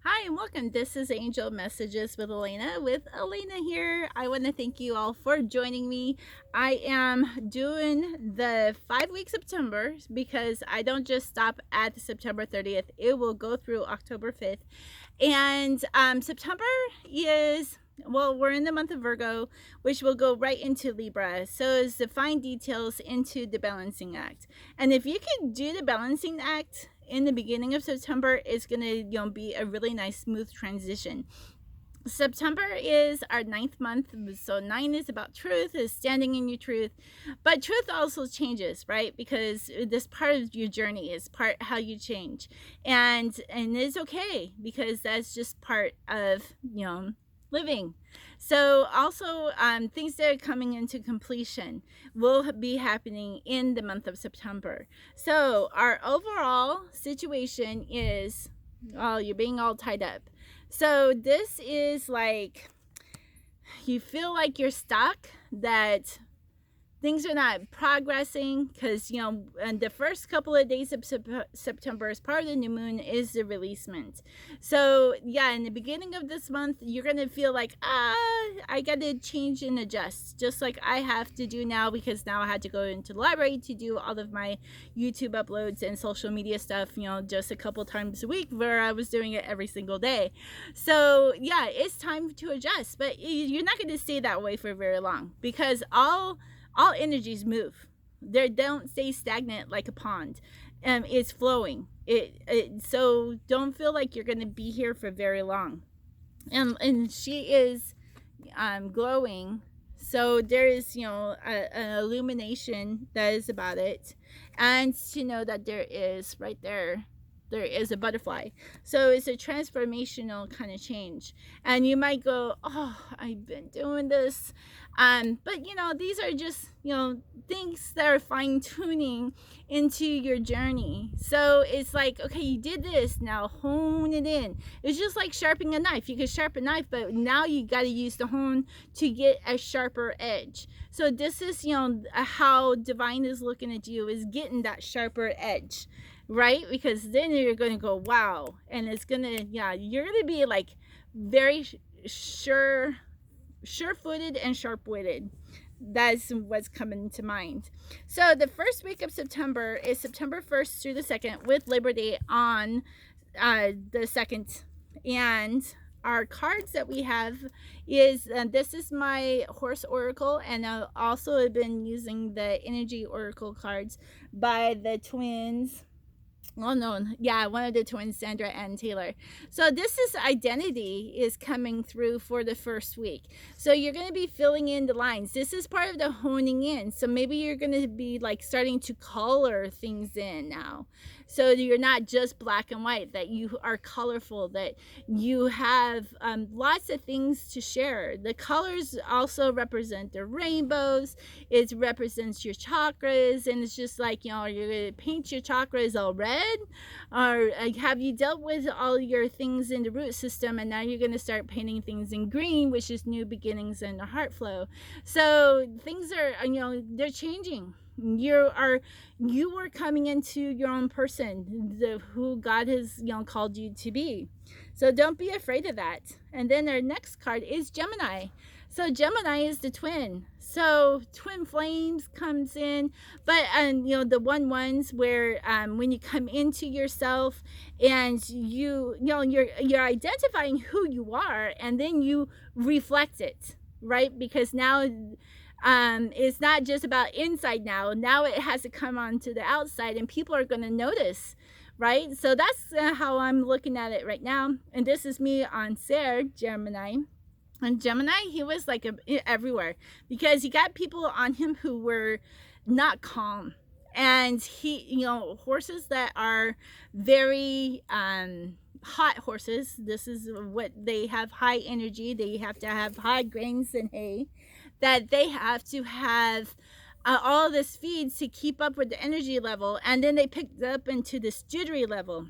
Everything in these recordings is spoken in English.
Hi and welcome. This is Angel Messages with Elena. With Elena here, I want to thank you all for joining me. I am doing the 5 week September because I don't just stop at September 30th. It will go through October 5th. And September is, well, we're in the month of Virgo, which will go right into Libra. So it's the fine details into the balancing act. And if you can do the balancing act in the beginning of September, it's going to be a really nice smooth transition. September is our 9th month, so 9 is about truth, is standing in your truth, but truth also changes, right? Because this part of your journey is part how you change, and it's okay because that's just part of living. So also things that are coming into completion will be happening in the month of September. So our overall situation is, oh, you're being all tied up. So this is like you feel like you're stuck, that things are not progressing because and the first couple of days of September, as part of the new moon, is the releasement. So yeah, in the beginning of this month, you're gonna feel like I gotta change and adjust, just like I have to do now, because now I had to go into the library to do all of my YouTube uploads and social media stuff, just a couple times a week, where I was doing it every single day. So yeah, it's time to adjust, but you're not going to stay that way for very long, because all energies move. They don't stay stagnant like a pond. It's flowing. So don't feel like you're going to be here for very long. And she is glowing. So there is, an illumination that is about it. And to know that there is right there is a butterfly. So it's a transformational kind of change. And you might go, oh, I've been doing this. But these are just, things that are fine tuning into your journey. So it's like, okay, you did this, now hone it in. It's just like sharpening a knife. You can sharpen a knife, but now you got to use the hone to get a sharper edge. So this is, how divine is looking at you, is getting that sharper edge, right? Because then you're going to go, wow. And it's going to, you're going to be like very sure-footed and sharp-witted. That's what's coming to mind. So the first week of September is September 1st through the 2nd, with Labor Day on the 2nd. And our cards that we have is, this is my horse oracle, and I also have been using the energy oracle cards by the twins. Oh no, yeah, one of the twins, Sandra and Taylor. So this is identity is coming through for the first week. So you're going to be filling in the lines. This is part of the honing in. So maybe you're going to be like starting to color things in now. So you're not just black and white, that you are colorful, that you have lots of things to share. The colors also represent the rainbows. It represents your chakras, and it's just like, you're going to paint your chakras all red, or have you dealt with all your things in the root system, and now you're going to start painting things in green, which is new beginnings and the heart flow. So things are, they're changing. You are coming into your own person, who God has called you to be. So don't be afraid of that. And then our next card is Gemini. So Gemini is the twin. So twin flames comes in, but the ones where when you come into yourself, and you're identifying who you are, and then you reflect it, right? Because now it's not just about inside. Now it has to come onto the outside, and people are going to notice, right? So that's how I'm looking at it right now. And this is me on Sarah, Gemini. And Gemini, he was like everywhere, because he got people on him who were not calm. And he, horses that are very hot horses. This is what they have: high energy. They have to have high grains and hay, that they have to have all this feeds to keep up with the energy level. And then they picked up into this jittery level.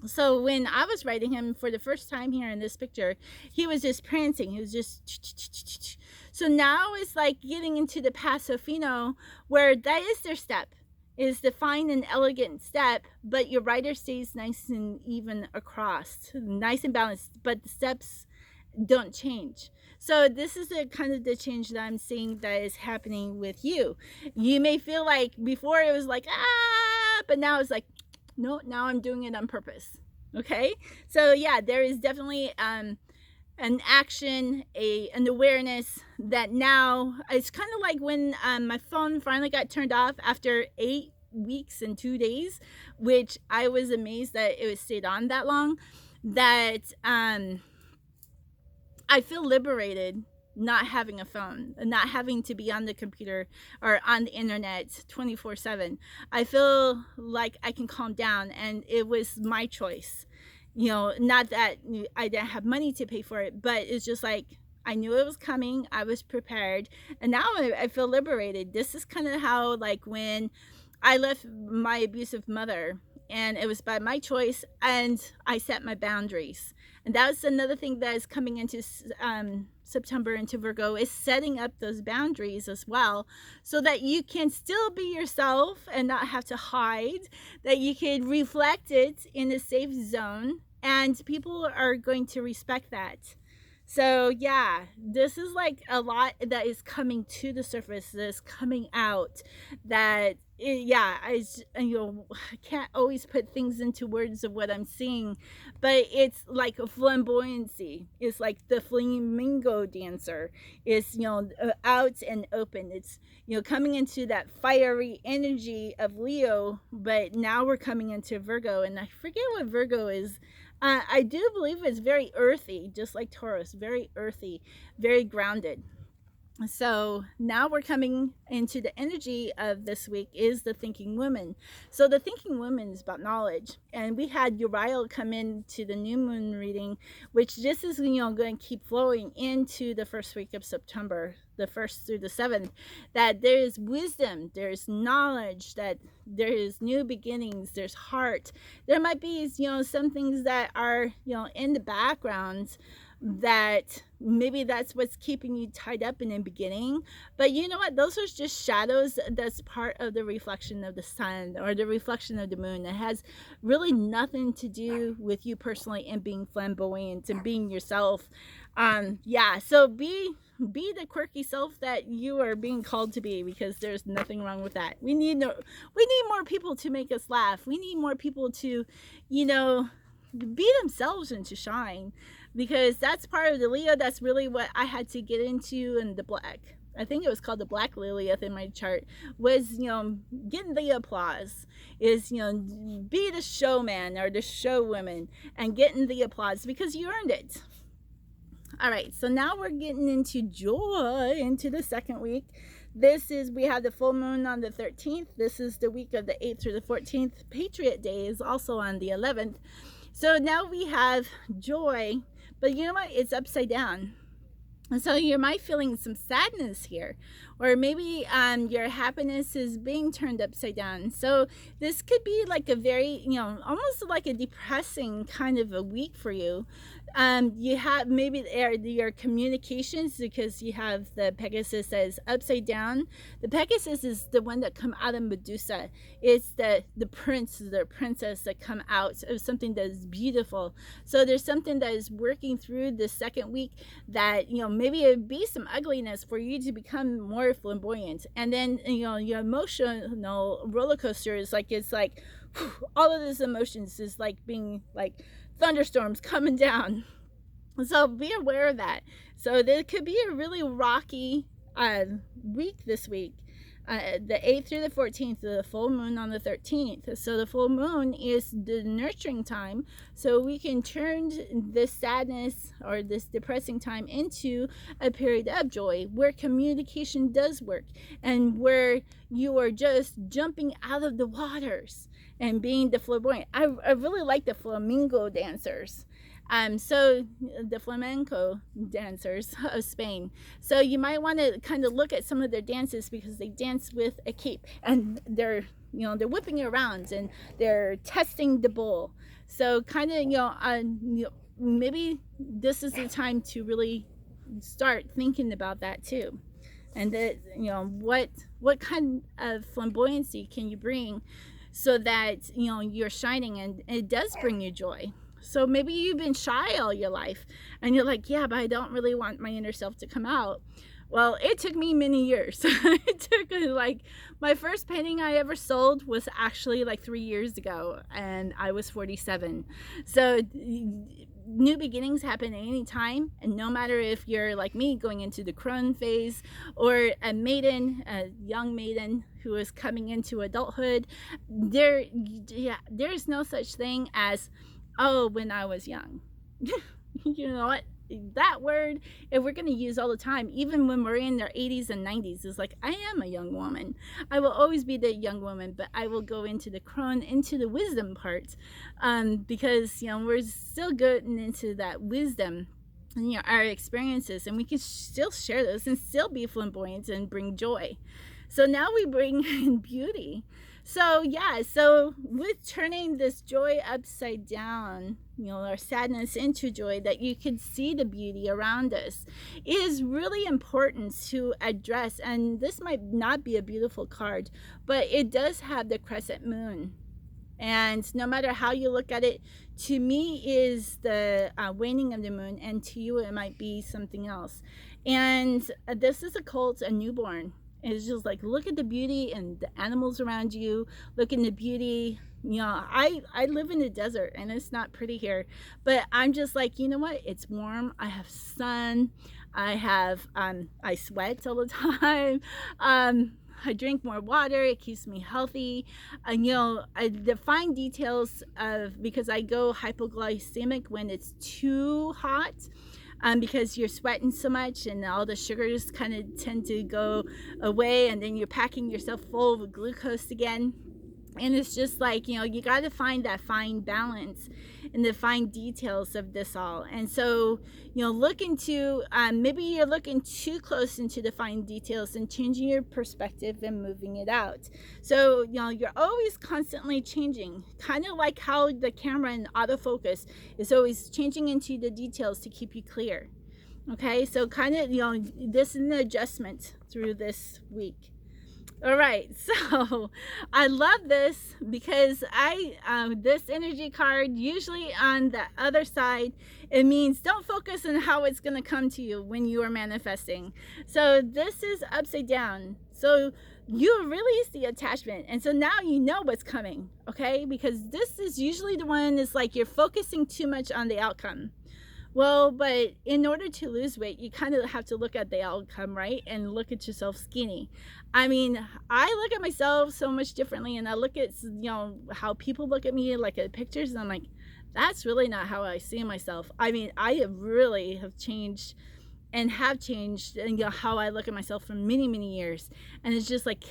So when I was writing him for the first time here in this picture, he was just prancing. He was just. So now it's like getting into the passo fino, where that is their step. is to find an elegant step, but your rider stays nice and even across, nice and balanced, but the steps don't change. So this is the kind of the change that I'm seeing that is happening with you. You may feel like before it was like, but now it's like, no, now I'm doing it on purpose. Okay. So yeah, there is definitely an action, an awareness that now it's kind of like when my phone finally got turned off after 8 weeks and 2 days, which I was amazed that it stayed on that long. That I feel liberated not having a phone, not having to be on the computer or on the internet 24/7. I feel like I can calm down, and it was my choice. Not that I didn't have money to pay for it, but it's just like I knew it was coming. I was prepared, and now I feel liberated. This is kind of how, like, when I left my abusive mother, and it was by my choice, and I set my boundaries. And that's another thing that is coming into September into Virgo, is setting up those boundaries as well, so that you can still be yourself and not have to hide, that you can reflect it in a safe zone, and people are going to respect that. So yeah, this is like a lot that is coming to the surface, that's coming out, that I can't always put things into words of what I'm seeing, but it's like a flamboyancy. It's like the flamingo dancer is out and open. It's coming into that fiery energy of Leo, but now we're coming into Virgo, and I forget what Virgo is. I do believe it's very earthy, just like Taurus, very earthy, very grounded. So now we're coming into the energy of this week is the thinking woman. So the thinking woman is about knowledge, and we had Uriel come into the new moon reading, which this is going to keep flowing into the first week of September, the 1st through the 7th, that there is wisdom, there's knowledge, that there is new beginnings, there's heart. There might be some things that are in the background, that maybe that's what's keeping you tied up in the beginning, but you know what, those are just shadows. That's part of the reflection of the sun or the reflection of the moon. It has really nothing to do with you personally and being flamboyant and being yourself. So be the quirky self that you are being called to be, because there's nothing wrong with that. We need more people to make us laugh. We need more people to be themselves and to shine, because that's part of the Leo. That's really what I had to get into. And the black, I think it was called the black Lilith in my chart, was getting the applause, is be the showman or the showwoman and getting the applause because you earned it. All right, so now we're getting into joy, into the second week. We have the full moon on the 13th. This is the week of the 8th through the 14th. Patriot Day is also on the 11th. So now we have joy, but you know what? It's upside down. And so you might feeling some sadness here, or maybe your happiness is being turned upside down. So this could be like a very, almost like a depressing kind of a week for you. You have maybe your communications, because you have the Pegasus that is upside down. The Pegasus is the one that come out of Medusa. It's the prince, the princess that come out of something that is beautiful. So there's something that is working through the second week that maybe it'd be some ugliness for you to become more flamboyant, and then your emotional roller coaster is like, it's like all of these emotions is like being like thunderstorms coming down. So be aware of that. So there could be a really rocky week this week. The 8th through the 14th, the full moon on the 13th. So the full moon is the nurturing time. So we can turn this sadness or this depressing time into a period of joy, where communication does work, and where you are just jumping out of the waters and being the flamboyant. I really like the flamingo dancers. So the flamenco dancers of Spain. So you might want to kind of look at some of their dances, because they dance with a cape, and they're whipping it around, and they're testing the bull. So kind of maybe this is the time to really start thinking about that too. and that, what kind of flamboyancy can you bring so that you're shining and it does bring you joy. So maybe you've been shy all your life and you're like, yeah, but I don't really want my inner self to come out. Well, it took me many years. It took like, my first painting I ever sold was actually like 3 years ago, and I was 47. So new beginnings happen at any time, and no matter if you're like me going into the crone phase, or a maiden, a young maiden who is coming into adulthood, there's no such thing as, oh, when I was young. You know what? That word, if we're going to use all the time, even when we're in our 80s and 90s, is like, I am a young woman. I will always be the young woman, but I will go into the crone, into the wisdom part, because we're still getting into that wisdom, our experiences, and we can still share those and still be flamboyant and bring joy. So now we bring in beauty. So with turning this joy upside down, our sadness into joy, that you can see the beauty around us, is really important to address. And this might not be a beautiful card, but it does have the crescent moon. And no matter how you look at it, to me is the waning of the moon, and to you it might be something else. And this is a cult, a newborn. It's just like, look at the beauty and the animals around you. Look at the beauty. I live in the desert and it's not pretty here, but I'm just like, you know what? It's warm. I have sun. I sweat all the time. I drink more water. It keeps me healthy. The fine details of, because I go hypoglycemic when it's too hot. Because you're sweating so much and all the sugars kind of tend to go away, and then you're packing yourself full of glucose again. And it's just like, you got to find that fine balance and the fine details of this all. And so, look into, maybe you're looking too close into the fine details and changing your perspective and moving it out. So, you're always constantly changing, kind of like how the camera in autofocus is always changing into the details to keep you clear. Okay, so kind of, this is an adjustment through this week. All right, so I love this because this energy card, usually on the other side, it means don't focus on how it's going to come to you when you are manifesting. So this is upside down. So you release the attachment, and so now you know what's coming, okay? Because this is usually the one that's like you're focusing too much on the outcome. Well, but in order to lose weight, you kind of have to look at the outcome, right? And look at yourself skinny. I mean, I look at myself so much differently, and I look at, how people look at me, like at pictures, and I'm like, that's really not how I see myself. I mean, I have changed and how I look at myself for many, many years. And it's just like,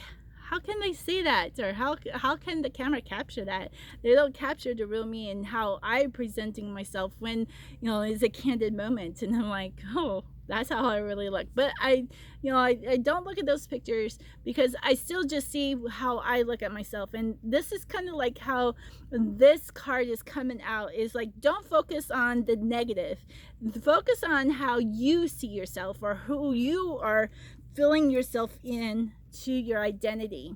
how can they see that? Or how can the camera capture that? They don't capture the real me and how I'm presenting myself when, it's a candid moment. And I'm like, oh, that's how I really look. But I don't look at those pictures because I still just see how I look at myself. And this is kind of like how this card is coming out, is like, don't focus on the negative. Focus on how you see yourself, or who you are filling yourself in to your identity,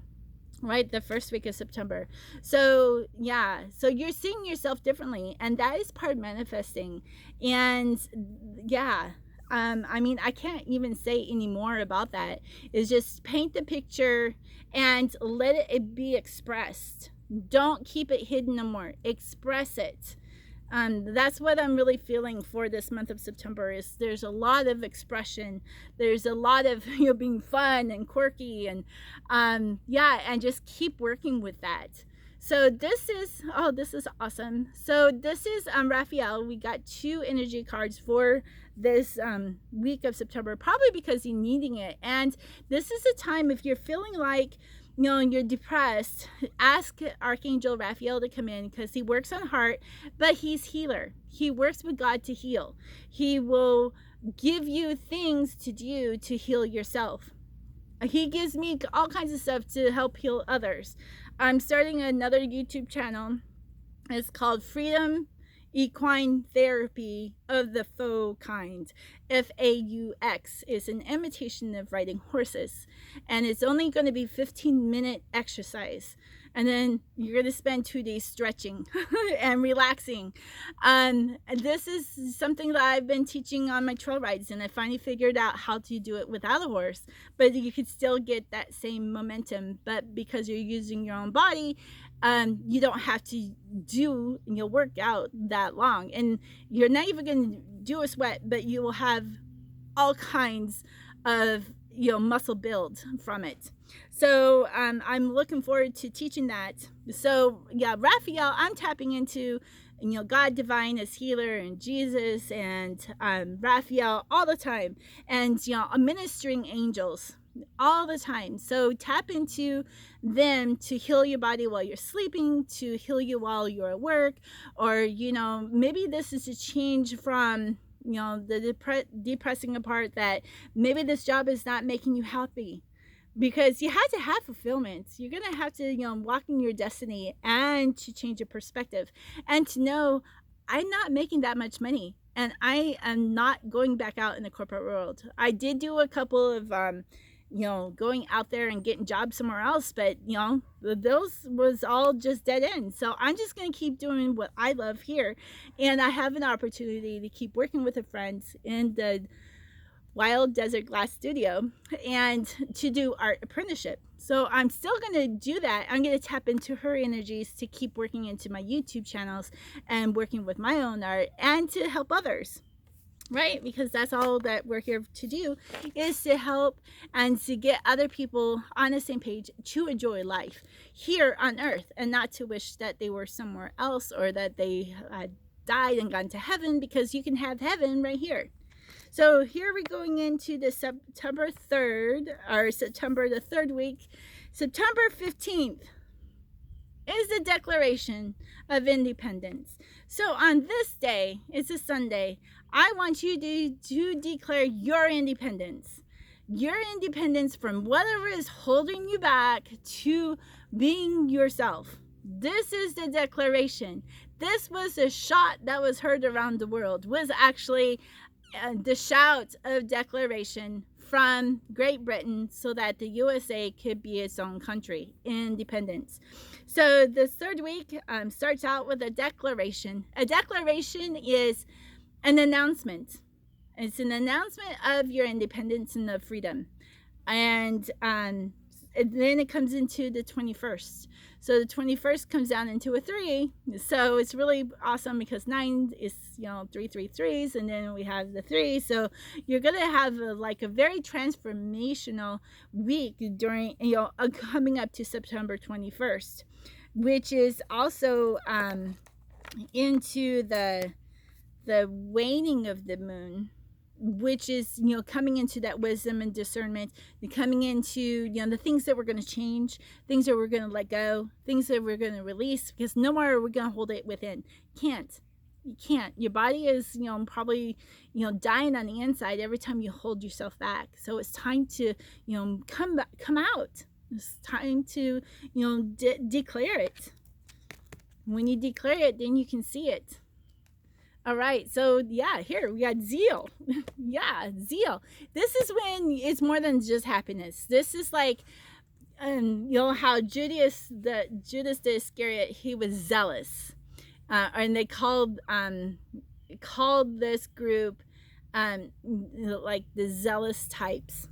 right? The first week of September. So you're seeing yourself differently, and that is part of manifesting. And I mean, I can't even say any more about that. It's just paint the picture and let it be expressed. Don't keep it hidden no more. Express it. That's what I'm really feeling for this month of September. Is there's a lot of expression. There's a lot of being fun and quirky, and and just keep working with that. So this is awesome. So this is Raphael. We got 2 energy cards for this week of September, probably because you're needing it. And this is a time, if you're feeling like you're depressed, ask Archangel Raphael to come in, because he works on heart, but he's healer. He works with God to heal. He will give you things to do to heal yourself. He gives me all kinds of stuff to help heal others. I'm starting another YouTube channel. It's called Freedom equine therapy of the faux kind. FAUX is an imitation of riding horses, and it's only going to be 15-minute exercise. And then you're going to spend 2 days stretching and relaxing. This is something that I've been teaching on my trail rides, and I finally figured out how to do it without a horse, but you could still get that same momentum. But because you're using your own body, you don't have to do work out that long, and you're not even going to do a sweat, but you will have all kinds of muscle build from it. So I'm looking forward to teaching that. So yeah, Raphael, I'm tapping into God divine as healer and Jesus and Raphael all the time, and ministering angels all the time. So tap into them to heal your body while you're sleeping, to heal you while you're at work, or maybe this is a change from the depressing part that maybe this job is not making you happy, because you had to have fulfillment. You're gonna have to walk in your destiny and to change your perspective and to know I'm not making that much money and I am not going back out in the corporate world. I did do a couple of going out there and getting jobs somewhere else, but those was all just dead end. So I'm just going to keep doing what I love here, and I have an opportunity to keep working with a friend in the Wild Desert Glass Studio and to do art apprenticeship. So I'm still going to do that. I'm going to tap into her energies to keep working into my YouTube channels and working with my own art and to help others. Right? Because that's all that we're here to do, is to help and to get other people on the same page to enjoy life here on earth, and not to wish that they were somewhere else or that they had died and gone to heaven, because you can have heaven right here. So here we're going into the September 3rd, or September the 3rd week. September 15th is the Declaration of Independence. So on this day, it's a Sunday, I want you to declare your independence. Your independence from whatever is holding you back to being yourself. This is the declaration. This was a shot that was heard around the world, was actually the shout of declaration from Great Britain so that the USA could be its own country, independence. So the 3rd week starts out with a declaration. A declaration is an announcement. It's an announcement of your independence and of freedom. And then it comes into the 21st. So the 21st comes down into a 3. So it's really awesome because 9 is 3 3 3s, and then we have the 3. So you're gonna have a very transformational week during coming up to September 21st, which is also into the waning of the moon, which is coming into that wisdom and discernment, and coming into the things that we're going to change, things that we're going to let go, things that we're going to release, because no more are we going to hold it within. You can't. Your body is probably dying on the inside every time you hold yourself back. So it's time to come out. It's time to declare it. When you declare it, then you can see it. All right, so yeah, here we got zeal. Yeah, zeal. This is when it's more than just happiness. This is like, how Judas the Iscariot, he was zealous, and they called this group like the zealous types.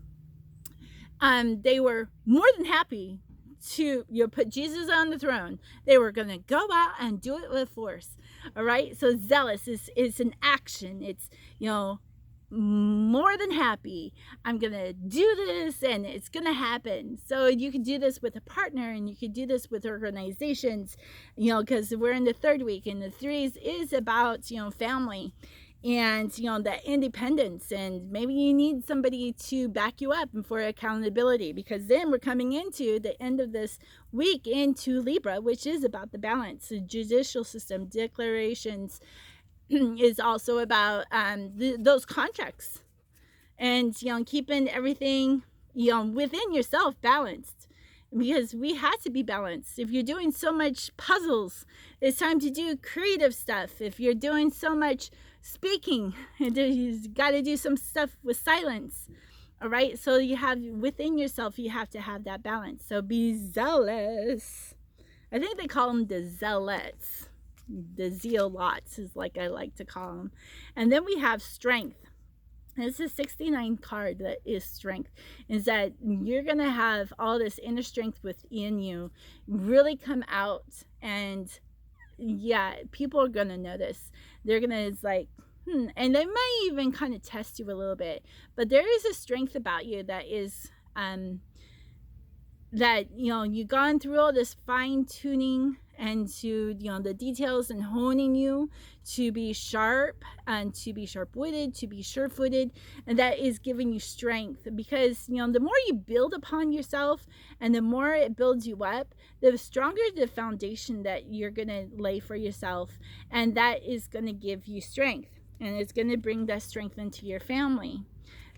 They were more than happy to put Jesus on the throne. They were going to go out and do it with force. All right, so zealous is an action. It's more than happy. I'm gonna do this and it's gonna happen. So you could do this with a partner, and you could do this with organizations, because we're in the 3rd week, and the 3s is about family and that independence, and maybe you need somebody to back you up and for accountability, because then we're coming into the end of this week into Libra, which is about the balance. The judicial system declarations is also about those contracts, and keeping everything within yourself balanced. because we have to be balanced. If you're doing so much puzzles, it's time to do creative stuff. If you're doing so much speaking, you've got to do some stuff with silence. All right, so you have within yourself, you have to have that balance. So be zealous. I think they call them the zealots, the zealots is like I like to call them. And then we have strength. This is 69 card that is strength, is that you're going to have all this inner strength within you really come out. And yeah, people are going to notice. They're going to, it's like, and they might even kind of test you a little bit, but there is a strength about you that is, that, you've gone through all this fine tuning and to, the details and honing you to be sharp and to be sharp-witted, to be sure-footed, and that is giving you strength. Because, the more you build upon yourself and the more it builds you up, the stronger the foundation that you're going to lay for yourself, and that is going to give you strength, and it's going to bring that strength into your family.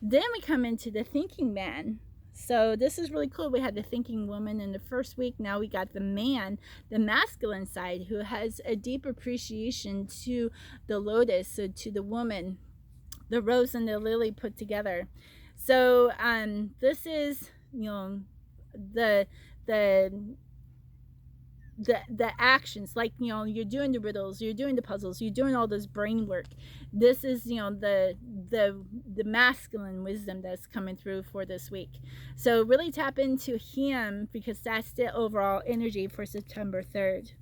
Then we come into the thinking man. So this is really cool. We had the thinking woman in the first week. Now we got the man, the masculine side, who has a deep appreciation to the lotus, so to the woman, the rose and the lily put together. So this is, the actions, like, you're doing the riddles, you're doing the puzzles, you're doing all this brain work. This is, the masculine wisdom that's coming through for this week. So really tap into him, because that's the overall energy for September 3rd.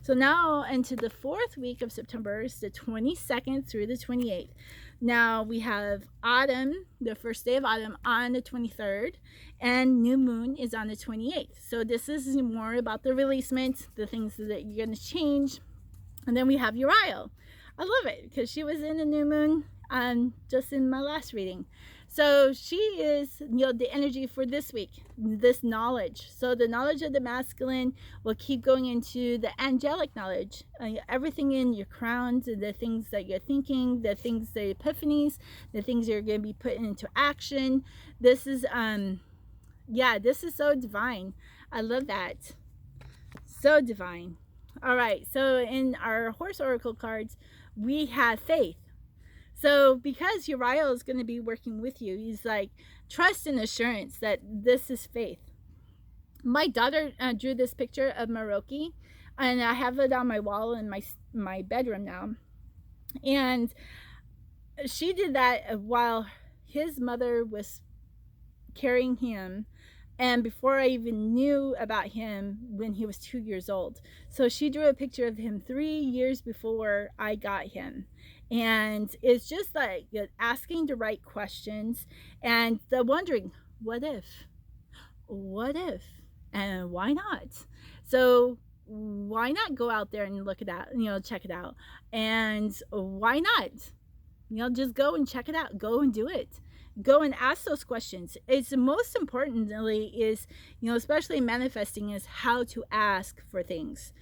So now into the 4th week of September, is the 22nd through the 28th. Now we have autumn, the first day of autumn, on the 23rd, and new moon is on the 28th. So this is more about the releasement, the things that you're going to change. And then we have Uriel. I love it because she was in the new moon just in my last reading. So she is, the energy for this week, this knowledge. So the knowledge of the masculine will keep going into the angelic knowledge. Everything in your crowns, the things that you're thinking, the things, the epiphanies, the things you're going to be putting into action. This is, this is so divine. I love that. So divine. All right, so in our horse oracle cards, we have faith. So because Uriel is going to be working with you, he's like, trust and assurance that this is faith. My daughter drew this picture of Maroki, and I have it on my wall in my bedroom now. And she did that while his mother was carrying him, and before I even knew about him, when he was 2 years old. So she drew a picture of him 3 years before I got him. And it's just like asking the right questions and the wondering, what if, and why not? So why not go out there and look it out, check it out? And why not, just go and check it out, go and do it. Go and ask those questions. It's most importantly is, especially manifesting, is how to ask for things.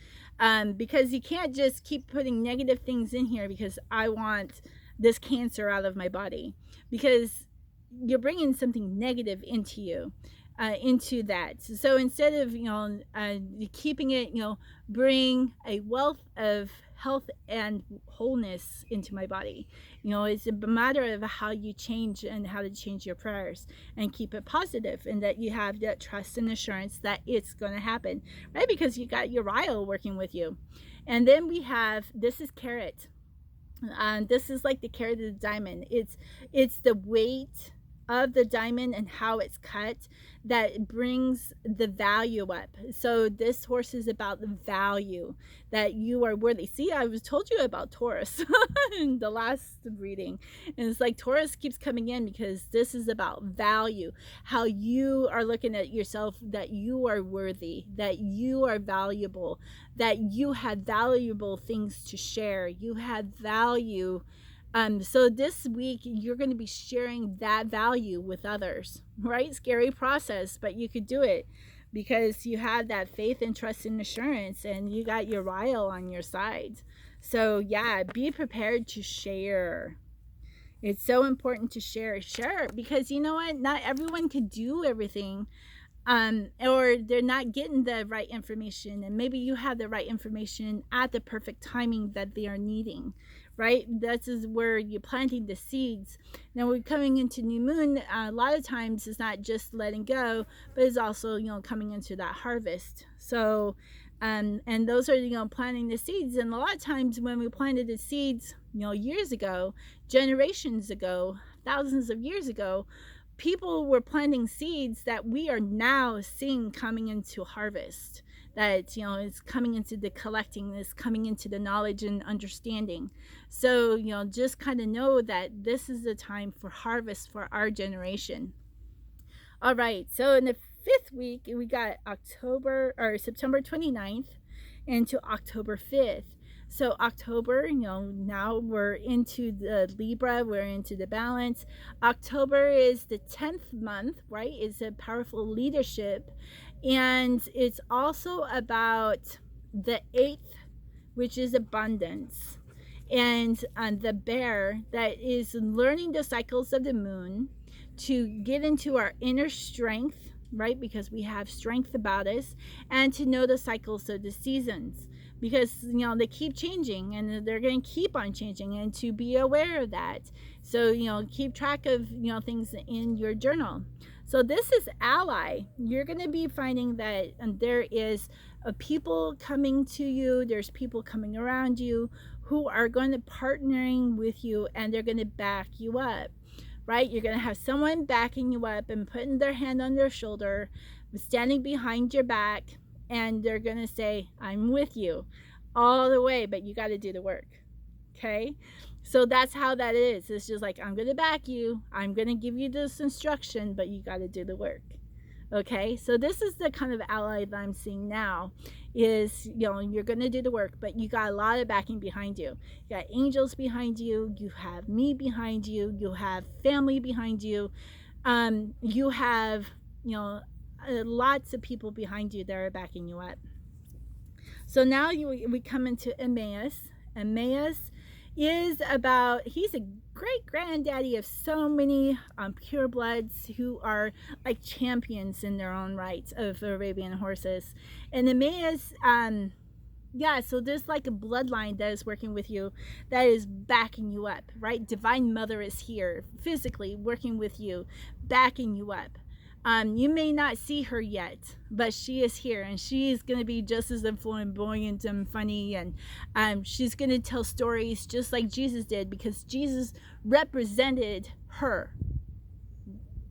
Because you can't just keep putting negative things in here because I want this cancer out of my body, because you're bringing something negative into you, into that. So instead of, keeping it, bring a wealth of health and wholeness into my body. It's a matter of how you change and how to change your prayers and keep it positive, and that you have that trust and assurance that it's going to happen, right? Because you got Uriel working with you. And then we have, this is carat. This is like the carat of the diamond. It's the weight of the diamond and how it's cut that brings the value up. So this horse is about the value, that you are worthy. See, I was told you about Taurus in the last reading, and it's like Taurus keeps coming in because this is about value, how you are looking at yourself, that you are worthy, that you are valuable, that you have valuable things to share, you have value. So this week you're going to be sharing that value with others, right? Scary process, but you could do it because you have that faith and trust and assurance, and you got Uriel on your side. So yeah, be prepared to share. It's so important to share because you know what? Not everyone could do everything or they're not getting the right information, and maybe you have the right information at the perfect timing that they are needing, right? This is where you're planting the seeds. Now we're coming into new moon. A lot of times it's not just letting go, but it's also, coming into that harvest. So and those are, planting the seeds. And a lot of times when we planted the seeds, years ago, generations ago, thousands of years ago, people were planting seeds that we are now seeing coming into harvest, that is coming into the collecting, is coming into the knowledge and understanding. So just kind of know that this is the time for harvest for our generation. All right, so in the 5th week we got September 29th into October 5th. So October, now we're into the Libra, we're into the balance. October is the 10th month, right? It's a powerful leadership. And it's also about the 8th, which is abundance. And the bear, that is learning the cycles of the moon to get into our inner strength, right? Because we have strength about us, and to know the cycles of the seasons, because they keep changing and they're going to keep on changing, and to be aware of that. So keep track of things in your journal. So this is ally. You're going to be finding that there is people coming to you, there's people coming around you who are going to partnering with you, and they're going to back you up, right? You're going to have someone backing you up and putting their hand on your shoulder, standing behind your back, and they're going to say, I'm with you all the way, but you got to do the work. Okay? So that's how that is. It's just like, I'm going to back you. I'm going to give you this instruction, but you got to do the work. Okay? So this is the kind of ally that I'm seeing now, is, you're going to do the work, but you got a lot of backing behind you. You got angels behind you. You have me behind you. You have family behind you. You have, lots of people behind you that are backing you up. So now we come into Emmaus. Emmaus is about, he's a great granddaddy of so many purebloods who are like champions in their own rights of Arabian horses. And Emmaus, so there's like a bloodline that is working with you, that is backing you up, right? Divine Mother is here physically working with you, backing you up. You may not see her yet, but she is here, and she is going to be just as flamboyant and funny, and she's going to tell stories just like Jesus did, because Jesus represented her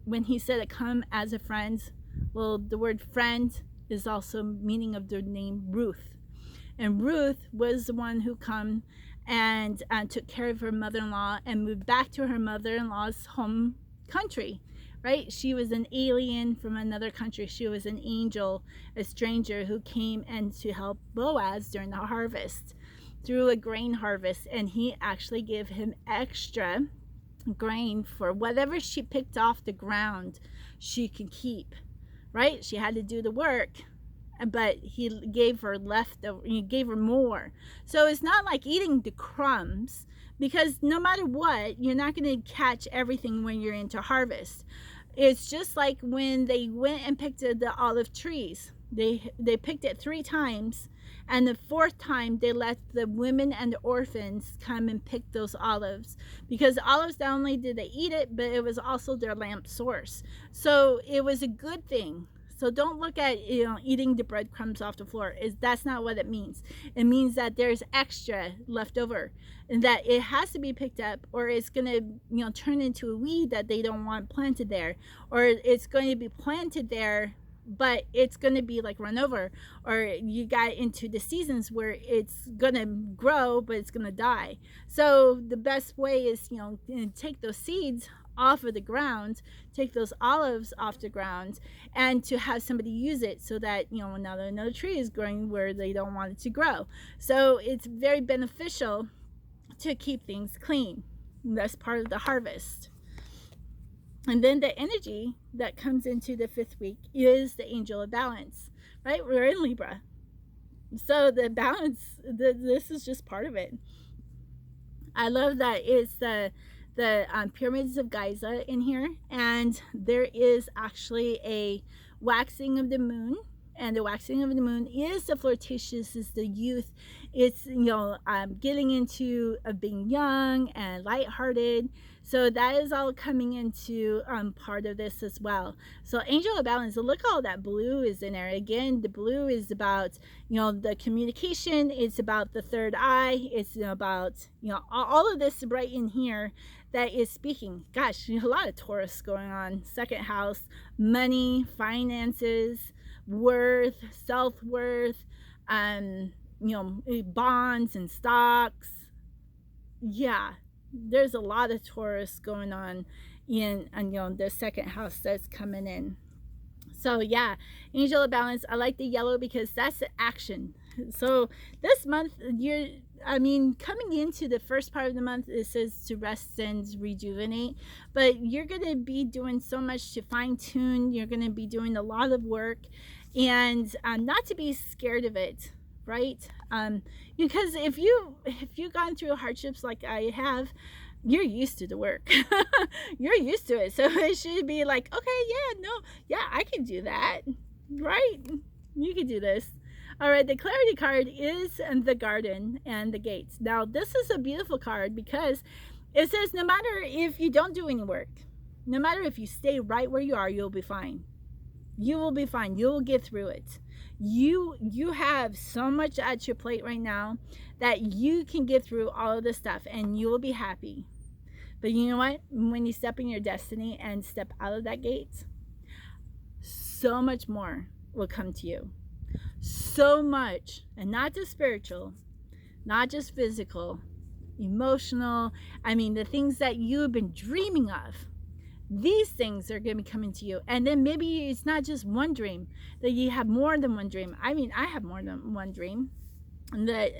when he said, come as a friend. Well, the word friend is also meaning of the name Ruth. And Ruth was the one who come and took care of her mother-in-law and moved back to her mother-in-law's home country, right? She was an alien from another country. She was an angel, a stranger who came and to help Boaz during the harvest, through a grain harvest. And he actually gave him extra grain for whatever she picked off the ground she could keep, right? She had to do the work, but he gave her leftover, he gave her more. So it's not like eating the crumbs, because no matter what, you're not going to catch everything when you're into harvest. It's just like when they went and picked the olive trees. They picked it 3 times, and the 4th time they let the women and the orphans come and pick those olives, because olives, not only did they eat it, but it was also their lamp source. So it was a good thing. So don't look at eating the breadcrumbs off the floor. That's not what it means. It means that there's extra left over, and that it has to be picked up, or it's going to turn into a weed that they don't want planted there, or it's going to be planted there, but it's going to be like run over, or you got into the seasons where it's going to grow but it's going to die. So the best way is take those seeds off of the ground, take those olives off the ground, and to have somebody use it, so that another tree is growing where they don't want it to grow. So it's very beneficial to keep things clean. That's part of the harvest. And then the energy that comes into the 5th week is the angel of balance, right? We're in Libra, so the balance, this is just part of it. I love that it's the pyramids of Giza in here, and there is actually a waxing of the moon. And the waxing of the moon is the flirtatious, is the youth. It's, getting into being young and lighthearted. So that is all coming into part of this as well. So angel of balance, so look, all that blue is in there. Again, the blue is about, the communication. It's about the third eye. It's about, all of this right in here that is speaking. Gosh, a lot of Taurus going on. Second house, money, finances, worth, self-worth, bonds and stocks. Yeah, there's a lot of Taurus going on in the second house that's coming in. So yeah, angel of balance, I like the yellow because that's the action. So this month, coming into the first part of the month, it says to rest and rejuvenate, but you're going to be doing so much to fine tune. You're going to be doing a lot of work, and not to be scared of it, right? Because if you've gone through hardships like I have, you're used to the work. You're used to it. So it should be like, okay, yeah, I can do that, right? You can do this. All right, the clarity card is the garden and the gates. Now, this is a beautiful card because it says no matter if you don't do any work, no matter if you stay right where you are, you'll be fine. You will be fine. You will get through it. You have so much at your plate right now that you can get through all of this stuff and you will be happy. But you know what? When you step in your destiny and step out of that gate, so much more will come to you. So much, and not just spiritual, not just physical, emotional. The things that you have been dreaming of, these things are going to be coming to you. And then maybe it's not just one dream, that you have more than one dream. I have more than one dream, and that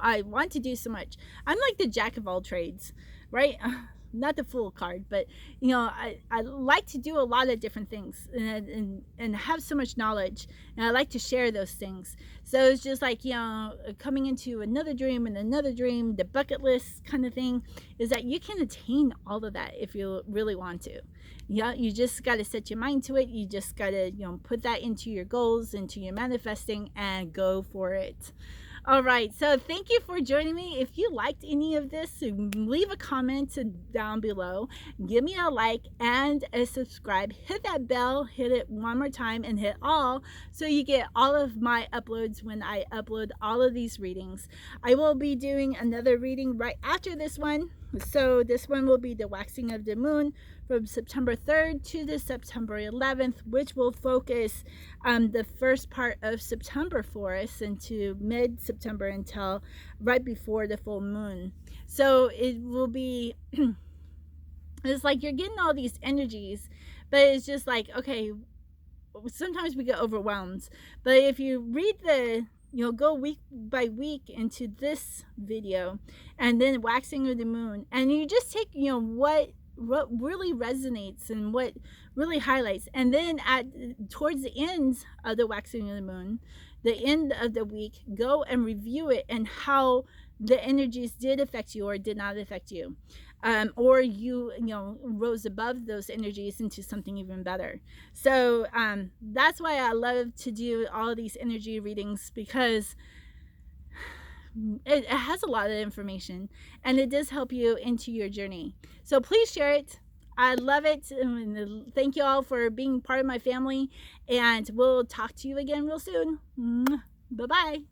I want to do so much. I'm like the jack of all trades, right? Not the fool card, but I like to do a lot of different things, and have so much knowledge, and I like to share those things. So it's just like, coming into another dream and another dream, the bucket list kind of thing, is that you can attain all of that if you really want to. You just got to set your mind to it. You just got to put that into your goals, into your manifesting, and go for it. All right, so thank you for joining me. If you liked any of this, leave a comment down below. Give me a like and a subscribe. Hit that bell, hit it one more time, and hit all, so you get all of my uploads when I upload all of these readings. I will be doing another reading right after this one. So this one will be the waxing of the moon from September 3rd to the September 11th, which will focus the first part of September for us into mid-September until right before the full moon. So it will be, it's like you're getting all these energies, but it's just like, okay, sometimes we get overwhelmed. But if you read go week by week into this video, and then waxing of the moon, and you just take what really resonates and what really highlights, and then towards the end of the waxing of the moon, the end of the week, go and review it and how the energies did affect you or did not affect you, or you rose above those energies into something even better. So that's why I love to do all these energy readings, because it has a lot of information and it does help you into your journey. So please share it. I love it. And thank you all for being part of my family, and we'll talk to you again real soon. Bye-bye.